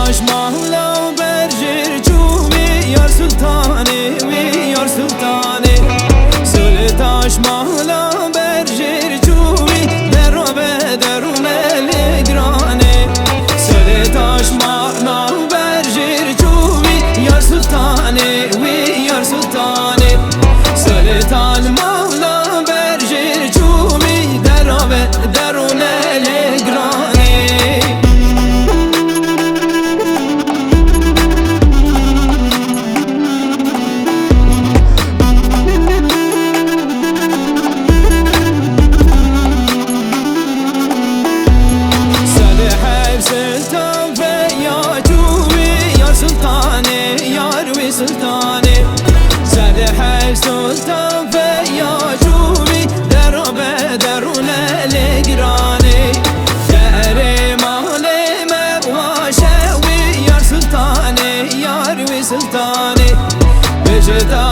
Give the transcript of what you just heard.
تاش مالا برجر چوبی یار سلطانی وی یار سلطانی سل تاش مالا برجر چوبی درو به درون لگرانی سل تاش مالا برجر چوبی یار سلطانی وی یار سلطانی سل تال مالا برجر چوبی درو به درون لگرانی سلطاني زاد حي سلطان فيا جوبي درو بدرون القراني داري مالي مبواشة ويا سلطاني يا روي سلطاني بجدا